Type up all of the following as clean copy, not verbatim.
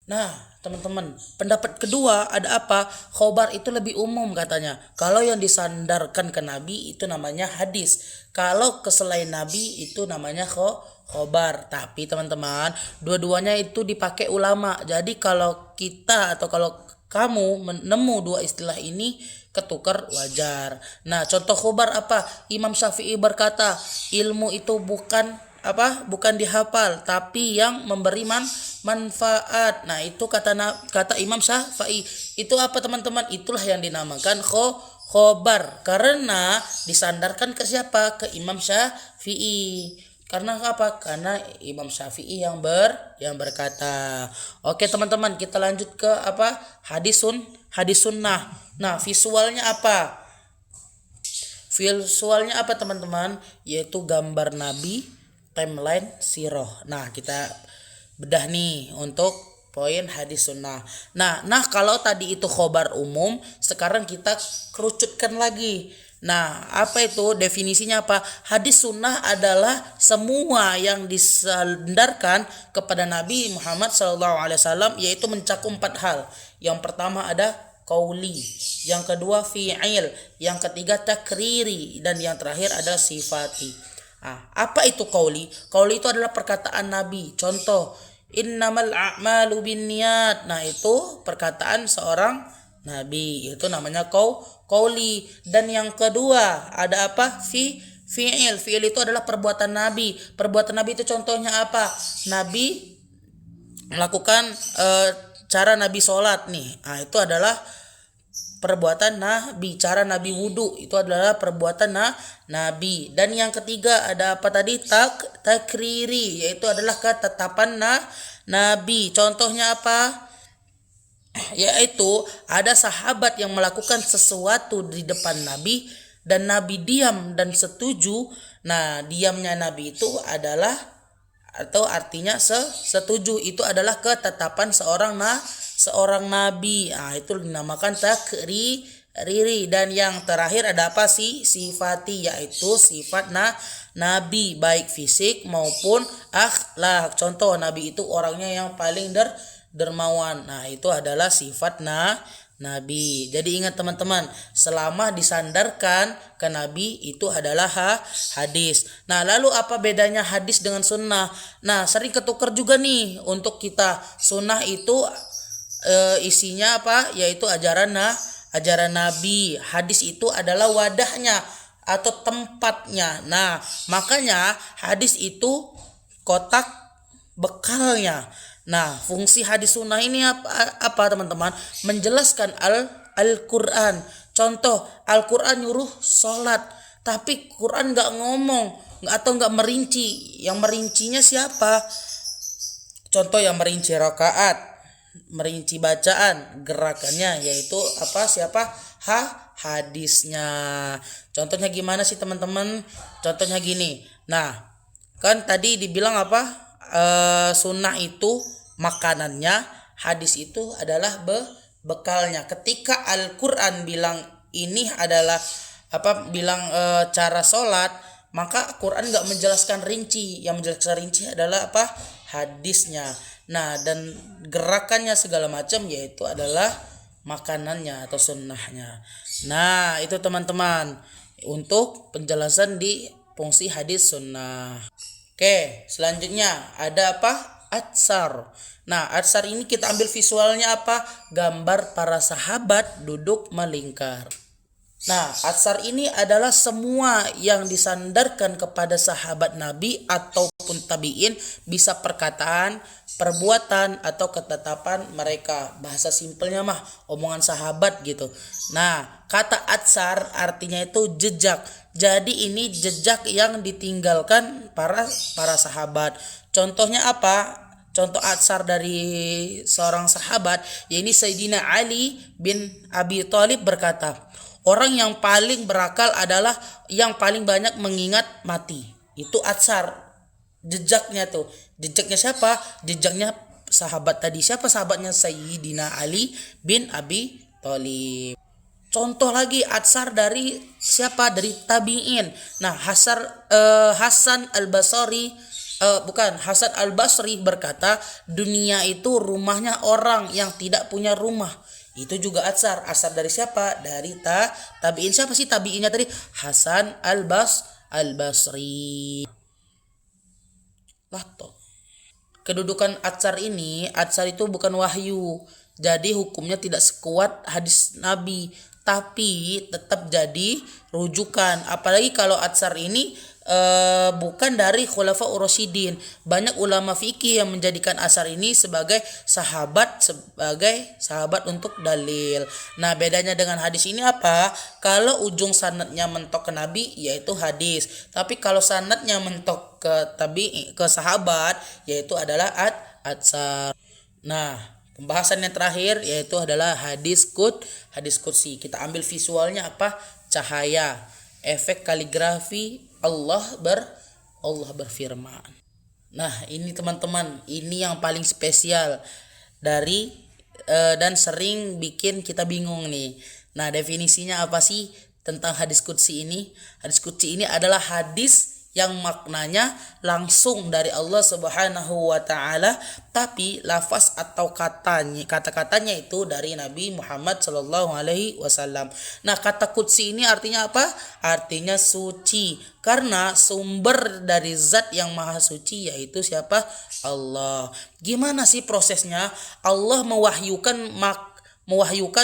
Nah, teman-teman, pendapat kedua ada apa? Khobar itu lebih umum katanya. Kalau yang disandarkan ke Nabi itu namanya hadis. Kalau ke selain Nabi itu namanya khobar. Tapi teman-teman, dua-duanya itu dipakai ulama. Jadi kalau kita atau kalau kamu menemu dua istilah ini ketukar wajar. Nah, contoh khobar apa? Imam Syafi'i berkata, ilmu itu bukan dihafal tapi yang memberi manfaat. Nah, itu kata Imam Syafi'i. Itu apa teman-teman? Itulah yang dinamakan khobar karena disandarkan ke siapa? Ke Imam Syafi'i. Karena apa? Karena Imam Syafi'i yang berkata. Oke teman-teman, kita lanjut ke apa? Hadis sunnah. Nah, visualnya apa teman-teman? Yaitu gambar Nabi, timeline, siroh. Nah, kita bedah nih untuk poin hadis sunnah. Nah, kalau tadi itu khobar umum, sekarang kita kerucutkan lagi. Nah, apa itu definisinya apa? Hadis sunnah adalah semua yang disandarkan kepada Nabi Muhammad SAW, yaitu mencakup 4 hal. Yang pertama ada qauli, yang kedua fi'il, yang ketiga takriri, dan yang terakhir ada sifati. Apa itu qauli? Qauli itu adalah perkataan Nabi. Contoh, innamal a'malu binniyat. Nah, itu perkataan seorang Nabi. Itu namanya qauli. Dan yang kedua ada apa? Fi'il. Fi'il itu adalah perbuatan Nabi. Perbuatan Nabi itu contohnya apa? Nabi melakukan cara Nabi sholat nih. Itu adalah perbuatan Nabi. Cara Nabi wudhu itu adalah perbuatan Nabi. Dan yang ketiga ada apa tadi? Takriri, yaitu adalah ketetapan Nabi. Contohnya apa? Yaitu ada sahabat yang melakukan sesuatu di depan Nabi dan Nabi diam dan setuju. Nah, diamnya Nabi itu adalah atau artinya setuju, itu adalah ketetapan seorang nabi. Itu dinamakan takriri. Dan yang terakhir ada apa sih? Sifati, yaitu sifat nabi baik fisik maupun akhlak. Contoh, nabi itu orangnya yang paling dermawan. Nah, itu adalah sifat Nabi. Jadi ingat teman-teman, selama disandarkan ke Nabi itu adalah hadis. Nah, lalu apa bedanya hadis dengan sunnah? Nah, sering ketukar juga nih untuk kita. Sunnah itu isinya apa? Yaitu ajaran Nabi. Hadis itu adalah wadahnya atau tempatnya. Nah, makanya hadis itu kotak bekalnya. Nah, fungsi hadis sunnah ini apa teman-teman? Menjelaskan Al-Quran. Contoh, Al-Quran nyuruh sholat, tapi Quran gak ngomong atau gak merinci. Yang merincinya siapa? Contoh yang merinci rakaat, merinci bacaan, gerakannya, yaitu apa? Siapa? Hadisnya. Contohnya gimana sih teman-teman? Contohnya gini. Nah, kan tadi dibilang apa? Sunnah itu makanannya, hadis itu adalah bekalnya. Ketika Al-Quran bilang ini adalah cara sholat, maka Quran gak menjelaskan rinci. Yang menjelaskan rinci adalah apa? Hadisnya. Nah, dan gerakannya segala macam yaitu adalah makanannya atau sunnahnya. Nah, itu teman-teman untuk penjelasan di fungsi hadis sunnah. Oke, selanjutnya ada apa? Atsar. Nah, atsar ini kita ambil visualnya apa? Gambar para sahabat duduk melingkar. Nah, atsar ini adalah semua yang disandarkan kepada sahabat Nabi ataupun tabi'in, bisa perkataan, perbuatan, atau ketetapan mereka. Bahasa simpelnya mah omongan sahabat gitu. Nah, kata atsar artinya itu jejak. Jadi ini jejak yang ditinggalkan para sahabat. Contohnya apa? Contoh atsar dari seorang sahabat, yaitu Sayyidina Ali bin Abi Thalib berkata, orang yang paling berakal adalah yang paling banyak mengingat mati. Itu atsar. Jejaknya tuh. Jejaknya siapa? Jejaknya sahabat tadi. Siapa sahabatnya? Sayyidina Ali bin Abi Thalib. Contoh lagi atsar dari siapa? Dari tabi'in. Nah, Hasan Al-Basri Bukan, Hasan Al-Basri berkata, dunia itu rumahnya orang yang tidak punya rumah. Itu juga atsar. Asar dari siapa? Dari tabi'in. Siapa sih tabi'innya tadi? Hasan Al-Basri. Lah toh. Kedudukan atsar itu bukan wahyu. Jadi hukumnya tidak sekuat hadis Nabi, tapi tetap jadi rujukan. Apalagi kalau atsar ini bukan dari khulafaur rasyidin. Banyak ulama fikih yang menjadikan asar ini sebagai sahabat untuk dalil. Nah, bedanya dengan hadis ini apa? Kalau ujung sanadnya mentok ke nabi yaitu hadis. Tapi kalau sanadnya mentok ke sahabat yaitu adalah atsar. Nah, pembahasan yang terakhir yaitu adalah hadis qudsi. Kita ambil visualnya apa? Cahaya, efek kaligrafi Allah berfirman. Nah, ini teman-teman, ini yang paling spesial dari dan sering bikin kita bingung nih. Nah, definisinya apa sih tentang hadis qudsi ini? Hadis qudsi ini adalah hadis yang maknanya langsung dari Allah Subhanahu wa taala, tapi lafaz atau kata-katanya itu dari Nabi Muhammad sallallahu alaihi wasallam. Nah, kata qudsi ini artinya apa? Artinya suci, karena sumber dari zat yang maha suci yaitu siapa? Allah. Gimana sih prosesnya? Allah mewahyukan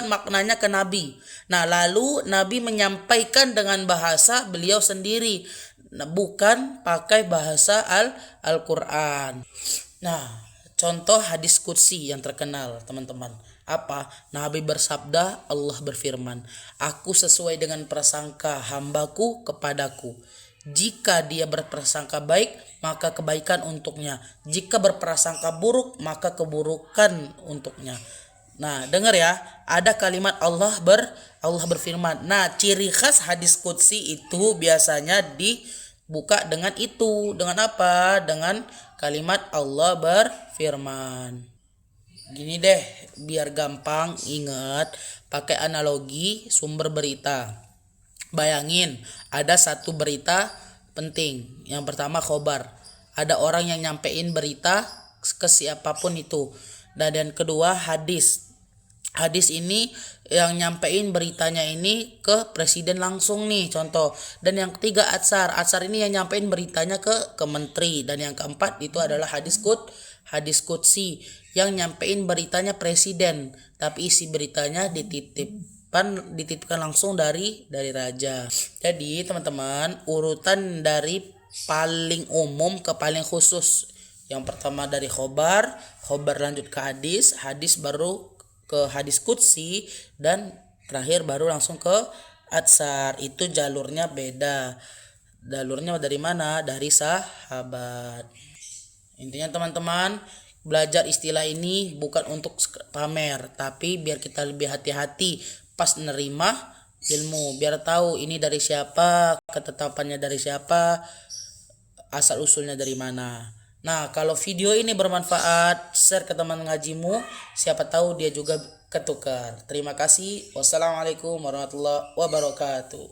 maknanya ke Nabi. Nah, lalu Nabi menyampaikan dengan bahasa beliau sendiri. Nah, bukan pakai bahasa Al-Quran. Nah, contoh hadis qudsi yang terkenal teman-teman. Apa? Nabi bersabda, Allah berfirman, aku sesuai dengan prasangka hambaku kepadaku. Jika dia berprasangka baik, maka kebaikan untuknya. Jika berprasangka buruk, maka keburukan untuknya. Nah, dengar ya, ada kalimat Allah berfirman. Nah, ciri khas hadis qudsi itu biasanya dibuka dengan itu. Dengan apa? Dengan kalimat Allah berfirman. Gini deh, biar gampang ingat, pakai analogi sumber berita. Bayangin, ada satu berita penting. Yang pertama khobar. Ada orang yang nyampein berita ke siapapun itu. Dan kedua hadis. Hadis ini yang nyampein beritanya ini ke presiden langsung nih, contoh. Dan yang ketiga atsar. Atsar ini yang nyampein beritanya ke menteri. Dan yang keempat itu adalah hadis qudsi yang nyampein beritanya presiden, tapi isi beritanya dititipkan langsung dari raja. Jadi teman-teman, urutan dari paling umum ke paling khusus. Yang pertama dari khobar lanjut ke hadis baru ke hadis qudsi, dan terakhir baru langsung ke atsar. Itu jalurnya beda. Jalurnya dari mana? Dari sahabat. Intinya teman-teman, belajar istilah ini bukan untuk pamer, tapi biar kita lebih hati-hati pas nerima ilmu, biar tahu ini dari siapa, ketetapannya dari siapa, asal usulnya dari mana. Nah, kalau video ini bermanfaat, share ke teman ngajimu, siapa tahu dia juga ketukar. Terima kasih. Wassalamualaikum warahmatullahi wabarakatuh.